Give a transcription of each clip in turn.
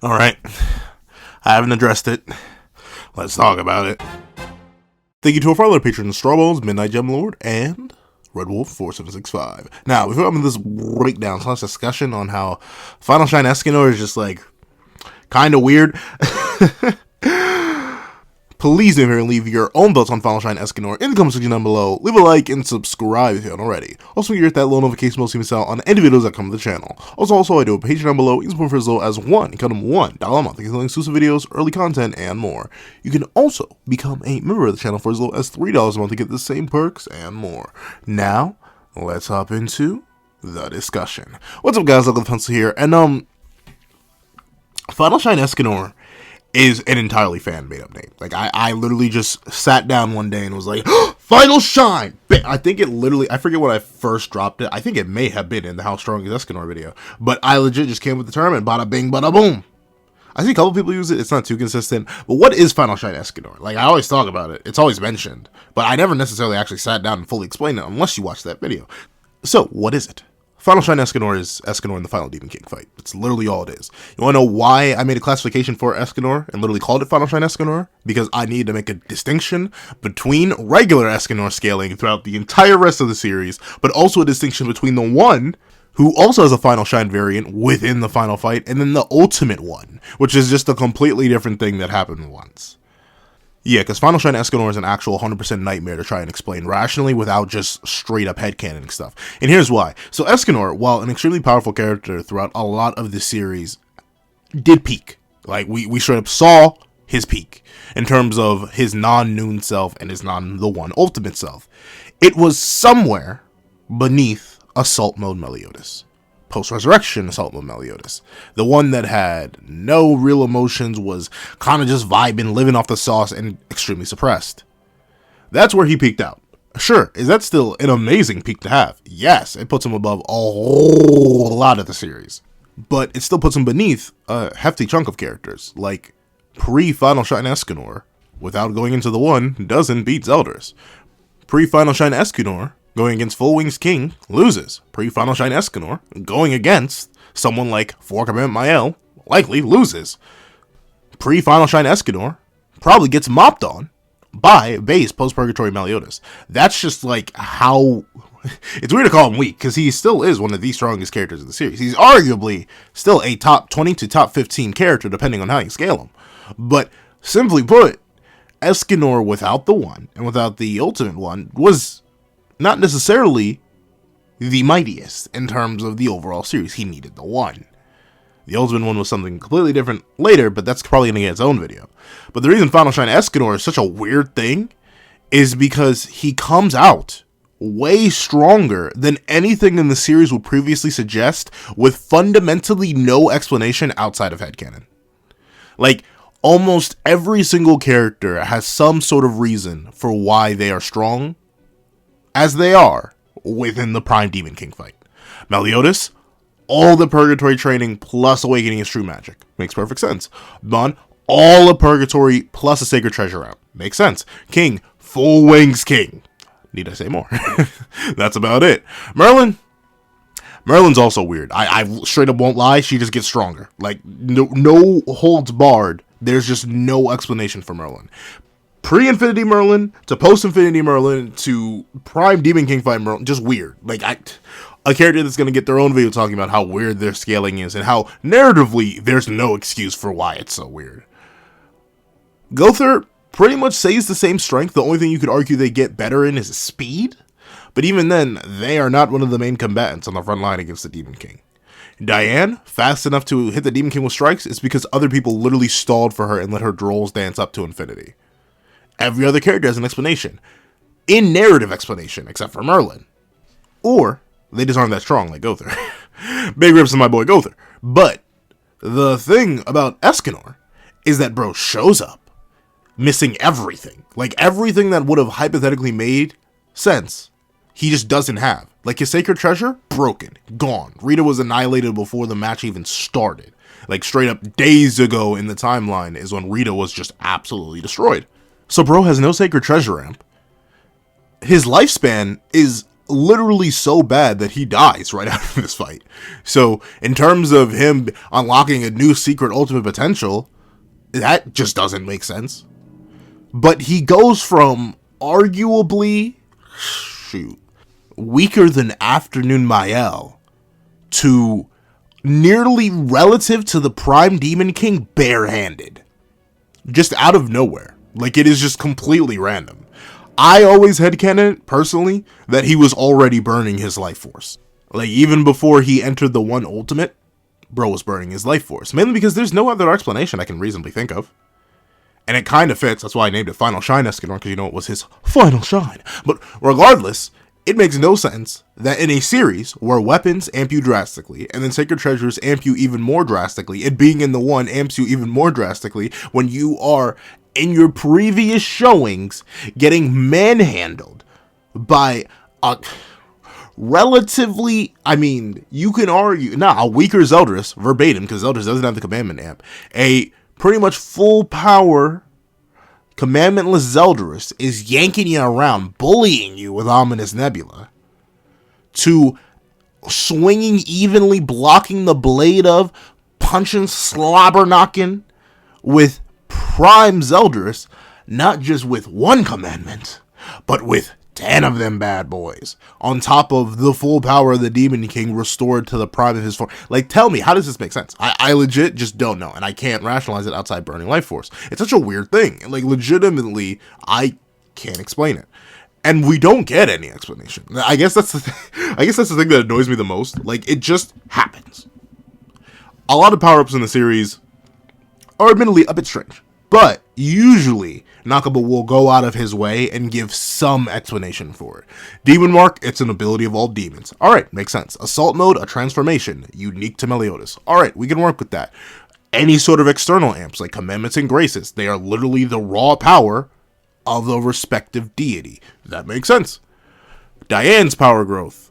Alright, I haven't addressed it. Let's talk about it. Thank you to our fellow patrons, Strawbones, Midnight Gemlord, and Red Wolf 4765. Now, before I'm in this breakdown / discussion on how Final Shine Escanor is just like kind of weird, please do here and leave your own thoughts on Final Shine Escanor in the comment section down below. Leave a like and subscribe if you haven't already. Also, you hit that little notification bell so you miss out on any videos that come to the channel. Also, I do a Patreon down below. You can support for as low as $1 a month. You can exclusive videos, early content, and more. You can also become a member of the channel for as low as $3 a month to get the same perks and more. Now, let's hop into the discussion. What's up, guys? Uncle Pencil here, and Final Shine Escanor is an entirely fan-made-up name. Like, I literally just sat down one day and was like, Final Shine! I think it literally, I forget when I first dropped it. I think it may have been in the How Strong is Escanor video. But I legit just came with the term and bada bing, bada boom. I see a couple people use it. It's not too consistent. But what is Final Shine Escanor? Like, I always talk about it. It's always mentioned. But I never necessarily actually sat down and fully explained it unless you watched that video. So, what is it? Final Shine Escanor is Escanor in the final Demon King fight. That's literally all it is. You want to know why I made a classification for Escanor and literally called it Final Shine Escanor? Because I needed to make a distinction between regular Escanor scaling throughout the entire rest of the series, but also a distinction between the one who also has a Final Shine variant within the final fight, and then the ultimate one, which is just a completely different thing that happened once. Yeah, because Final Shine Escanor is an actual 100% nightmare to try and explain rationally without just straight up headcanoning stuff. And here's why. So Escanor, while an extremely powerful character throughout a lot of the series, did peak. Like, we straight up saw his peak in terms of his non-Noon self and his non-The One ultimate self. It was somewhere beneath Assault Mode Meliodas. Post-resurrection Assault Mode Meliodas. The one that had no real emotions, was kind of just vibing, living off the sauce, and extremely suppressed. That's where he peaked out. Sure, is that still an amazing peak to have? Yes, it puts him above a whole lot of the series. But it still puts him beneath a hefty chunk of characters, like pre-Final Shine Escanor, without going into the one, doesn't beat Zeldris. Pre-Final Shine Escanor, going against Full Wings King, loses. Pre-Final Shine Escanor, going against someone like For Command Mael, likely loses. Pre-Final Shine Escanor, probably gets mopped on by base Post-Purgatory Meliodas. That's just like how... It's weird to call him weak, because he still is one of the strongest characters in the series. He's arguably still a top 20 to top 15 character, depending on how you scale him. But, simply put, Escanor without the one, and without the ultimate one, was not necessarily the mightiest in terms of the overall series. He needed the one. The ultimate one was something completely different later, but that's probably going to get its own video. But the reason Final Shine Escanor is such a weird thing is because he comes out way stronger than anything in the series would previously suggest, with fundamentally no explanation outside of headcanon. Like, almost every single character has some sort of reason for why they are strong as they are within the Prime Demon King fight. Meliodas, all the Purgatory training plus Awakening is true magic. Makes perfect sense. Bon, all of Purgatory plus a Sacred Treasure round. Makes sense. King, Full Wings King. Need I say more? That's about it. Merlin's also weird. I straight up won't lie, she just gets stronger. Like, no holds barred. There's just no explanation for Merlin. Pre-Infinity Merlin to post-Infinity Merlin to Prime Demon King fight Merlin, just weird. Like, a character that's going to get their own video talking about how weird their scaling is and how, narratively, there's no excuse for why it's so weird. Gowther pretty much stays the same strength. The only thing you could argue they get better in is speed. But even then, they are not one of the main combatants on the front line against the Demon King. Diane, fast enough to hit the Demon King with strikes, is because other people literally stalled for her and let her drolls dance up to infinity. Every other character has an explanation. In narrative explanation, except for Merlin. Or, they just aren't that strong like Gowther. Big rips to my boy Gowther. But, the thing about Escanor is that bro shows up, missing everything. Like, everything that would have hypothetically made sense, he just doesn't have. Like, his Sacred Treasure, broken, gone. Rita was annihilated before the match even started. Like, straight up days ago in the timeline is when Rita was just absolutely destroyed. So bro has no Sacred Treasure ramp. His lifespan is literally so bad that he dies right after this fight. So in terms of him unlocking a new secret ultimate potential, that just doesn't make sense. But he goes from arguably, weaker than Afternoon Mael to nearly relative to the Prime Demon King barehanded. Just out of nowhere. Like, it is just completely random. I always headcanon, personally, that he was already burning his life force. Like, even before he entered the one ultimate, bro was burning his life force. Mainly because there's no other explanation I can reasonably think of. And it kind of fits. That's why I named it Final Shine Escanor, because you know it was his final shine. But regardless, it makes no sense that in a series where weapons amp you drastically, and then sacred treasures amp you even more drastically, it being in the one amps you even more drastically, when you are, in your previous showings, getting manhandled by a relatively, I mean, you can argue, a weaker Zeldris, verbatim, because Zeldris doesn't have the commandment amp, a pretty much full power commandmentless Zeldris is yanking you around, bullying you with Ominous Nebula, to swinging evenly, blocking the blade of, punching, slobber knocking with Prime Zeldris, not just with one commandment, but with 10 of them bad boys, on top of the full power of the Demon King restored to the prime of his form. Like, tell me, how does this make sense? I legit just don't know, and I can't rationalize it outside burning life force. It's such a weird thing. Like, legitimately, I can't explain it. And we don't get any explanation. I guess that's the thing that annoys me the most. Like, it just happens. A lot of power-ups in the series are admittedly a bit strange, but usually Nakaba will go out of his way and give some explanation for it. Demon Mark, it's an ability of all demons. Alright, makes sense. Assault Mode, a transformation, unique to Meliodas. Alright, we can work with that. Any sort of external amps, like Commandments and Graces, they are literally the raw power of the respective deity. That makes sense. Diane's power growth.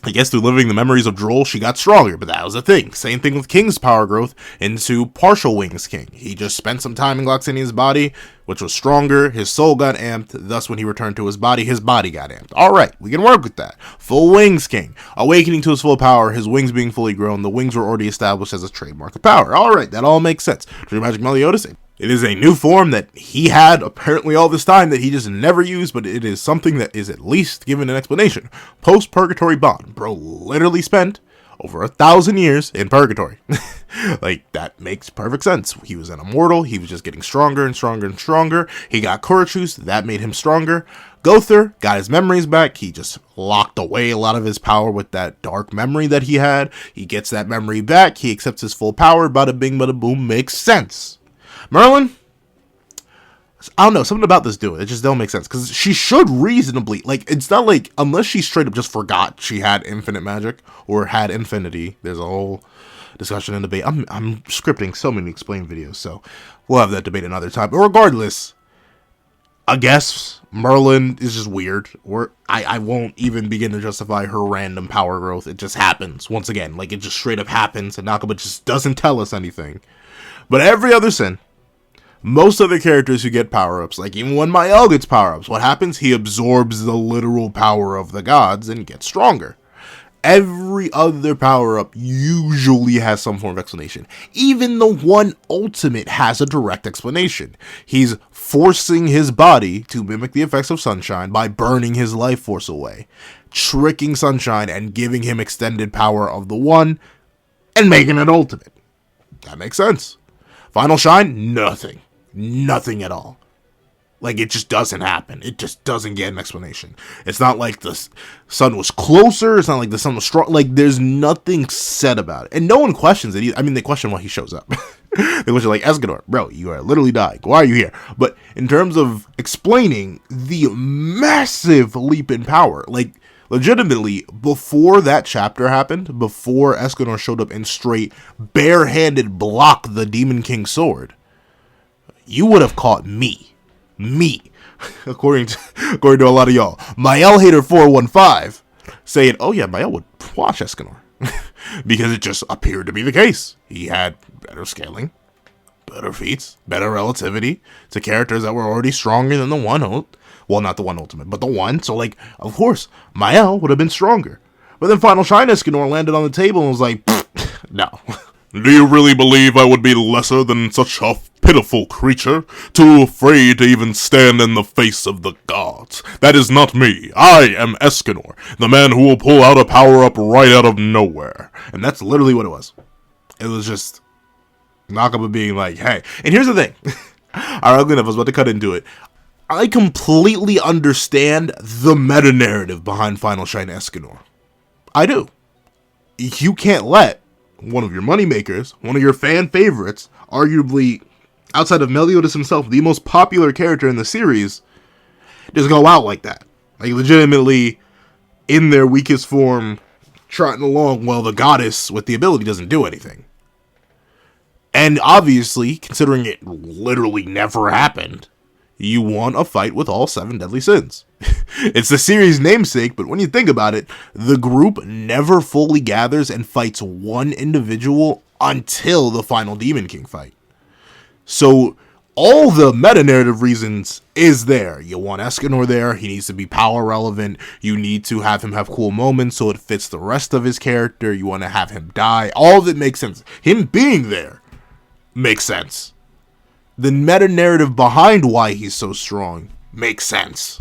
I guess through living the memories of Droll, she got stronger, but that was a thing. Same thing with King's power growth into Partial Wings King. He just spent some time in Gloxinian's body, which was stronger. His soul got amped. Thus, when he returned to his body got amped. Alright, we can work with that. Full Wings King. Awakening to his full power, his wings being fully grown. The wings were already established as a trademark of power. Alright, that all makes sense. True Magic Meliodas, it is a new form that he had apparently all this time that he just never used, but it is something that is at least given an explanation. Post-Purgatory Bond. Bro literally spent over 1,000 years in Purgatory. Like, that makes perfect sense. He was an immortal. He was just getting stronger and stronger and stronger. He got Kurachus. That made him stronger. Gother got his memories back. He just locked away a lot of his power with that dark memory that he had. He gets that memory back. He accepts his full power. Bada bing, bada boom. Makes sense. Merlin, I don't know, something about this dude, it just don't make sense, because she should reasonably, like, it's not like, unless she straight up just forgot she had infinite magic, or had infinity, there's a whole discussion and debate. I'm scripting so many explained videos, so we'll have that debate another time, but regardless, I guess Merlin is just weird, or I won't even begin to justify her random power growth. It just happens, once again, like, it just straight up happens, and Nakaba just doesn't tell us anything. But every other sin, most other characters who get power-ups, like even when Mael gets power-ups, what happens? He absorbs the literal power of the gods and gets stronger. Every other power-up usually has some form of explanation. Even the one ultimate has a direct explanation. He's forcing his body to mimic the effects of Sunshine by burning his life force away, tricking Sunshine and giving him extended power of the one, and making it ultimate. That makes sense. Final Shine? Nothing. Nothing at all. Like, it just doesn't happen. It just doesn't get an explanation. It's not like the sun was closer. It's not like the sun was strong. Like, there's nothing said about it. And no one questions it either. I mean, they question why he shows up. They question, like, Escanor, bro, you are literally dying. Why are you here? But in terms of explaining the massive leap in power, like, legitimately, before that chapter happened, before Escanor showed up and straight barehanded block the Demon King's sword, you would have caught me, according to a lot of y'all, Mael Hater 415, saying, oh yeah, Mael would watch Escanor, because it just appeared to be the case. He had better scaling, better feats, better relativity to characters that were already stronger than the one well, not the one ultimate, but the one. So, like, of course, Mael would have been stronger. But then Final Shine Escanor landed on the table and was like, no. Do you really believe I would be lesser than such a pitiful creature, too afraid to even stand in the face of the gods? That is not me. I am Escanor, the man who will pull out a power-up right out of nowhere. And that's literally what it was. It was just Nakaba being like, hey. And here's the thing. Alright, I was about to cut into it. I completely understand the meta-narrative behind Final Shine Escanor. I do. You can't let one of your moneymakers, one of your fan favorites, arguably, outside of Meliodas himself, the most popular character in the series, just go out like that. Like, legitimately, in their weakest form, trotting along while the goddess with the ability doesn't do anything. And obviously, considering it literally never happened, you want a fight with all 7 deadly sins. It's the series' namesake, but when you think about it, the group never fully gathers and fights one individual until the final Demon King fight. So, all the meta-narrative reasons is there. You want Escanor there, he needs to be power relevant, you need to have him have cool moments so it fits the rest of his character, you want to have him die, all of it makes sense. Him being there makes sense. The meta-narrative behind why he's so strong makes sense.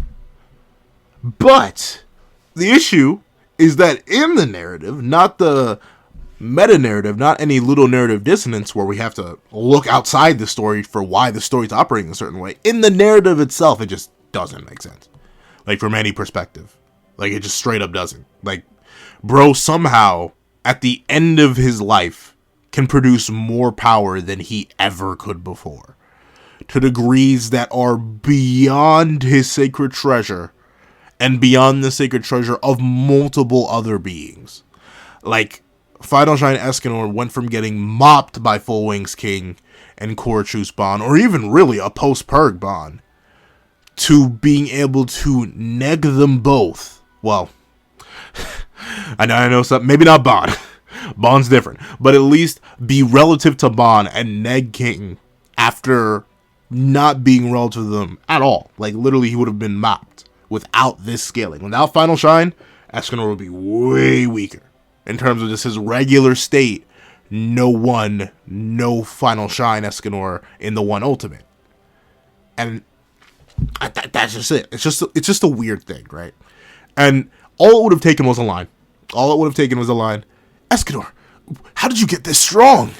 But the issue is that in the narrative, not the meta-narrative, not any little narrative dissonance where we have to look outside the story for why the story's operating a certain way. In the narrative itself, it just doesn't make sense. Like, from any perspective. Like, it just straight up doesn't. Like, bro somehow, at the end of his life, can produce more power than he ever could before. To degrees that are beyond his sacred treasure, and beyond the sacred treasure of multiple other beings. Like, Final Shine Escanor went from getting mopped by Full Wings King and Korachus Bon, or even really a post-Purg Bon, to being able to neg them both. Well, I know something, maybe not Bon. Bon's different. But at least be relative to Bon and neg King after not being relative to them at all. Like, literally, he would have been mopped without this scaling. Without Final Shine, Escanor would be way weaker. In terms of just his regular state, no Final Shine Escanor in the one ultimate. And that's just it. It's just a weird thing, right? And all it would have taken was a line. All it would have taken was a line. Escanor, how did you get this strong?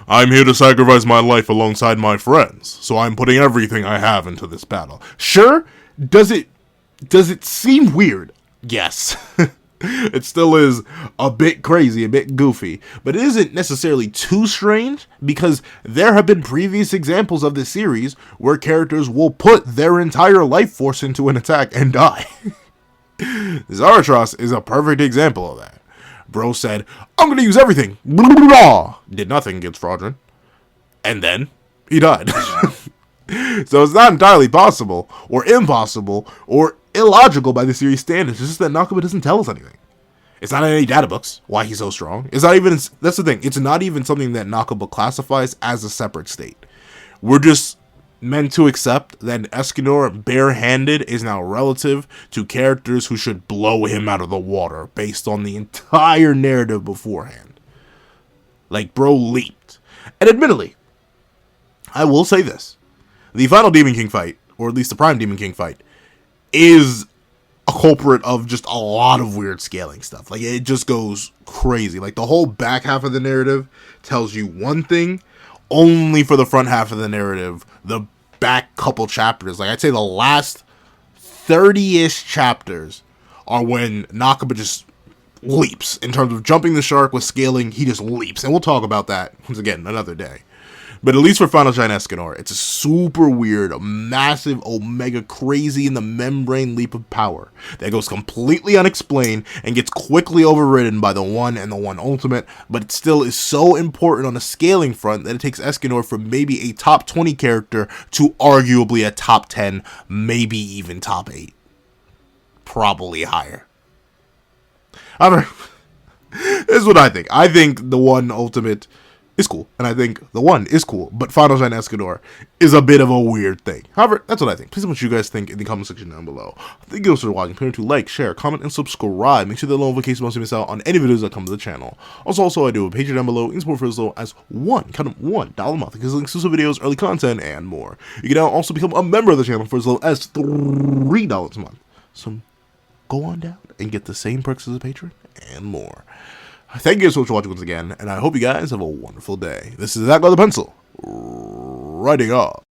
I'm here to sacrifice my life alongside my friends, so I'm putting everything I have into this battle. Sure, does it seem weird? Yes. It still is a bit crazy, a bit goofy, but it isn't necessarily too strange because there have been previous examples of this series where characters will put their entire life force into an attack and die. Zaratros is a perfect example of that. Bro said, I'm going to use everything. Did nothing against Fraudrin. And then he died. So it's not entirely possible, or impossible, or illogical by the series standards. It's just that Nakaba doesn't tell us anything. It's not in any data books why he's so strong. It's not even, that's the thing, it's not even something that Nakaba classifies as a separate state. We're just meant to accept that Escanor barehanded is now relative to characters who should blow him out of the water based on the entire narrative beforehand. Like, bro leaped. And admittedly, I will say this. The final Demon King fight, or at least the Prime Demon King fight, is a culprit of just a lot of weird scaling stuff. Like, it just goes crazy. Like, the whole back half of the narrative tells you one thing, only for the front half of the narrative, the back couple chapters. Like, I'd say the last 30-ish chapters are when Nakaba just leaps. In terms of jumping the shark with scaling, he just leaps. And we'll talk about that, once again, another day. But at least for Final Shine Escanor, it's a super weird, massive, omega crazy in the membrane leap of power that goes completely unexplained and gets quickly overridden by the one and the one ultimate, but it still is so important on a scaling front that it takes Escanor from maybe a top 20 character to arguably a top 10, maybe even top 8. Probably higher. I don't know. This is what I think. I think the one ultimate is cool, and I think the 1 is cool, but Final Shine Escanor is a bit of a weird thing. However, that's what I think. Please tell me what you guys think in the comment section down below. Thank you guys for watching. Remember to like, share, comment, and subscribe. Make sure the notification bell so you miss out on any videos that come to the channel. Also, I do a Patreon down below. You can support for as low as count them, $1 a month. Because exclusive videos, early content, and more. You can now also become a member of the channel for as low as $3 a month. So go on down and get the same perks as a patron and more. Thank you so much for watching once again, and I hope you guys have a wonderful day. This is That Guy with the Pencil, writing off.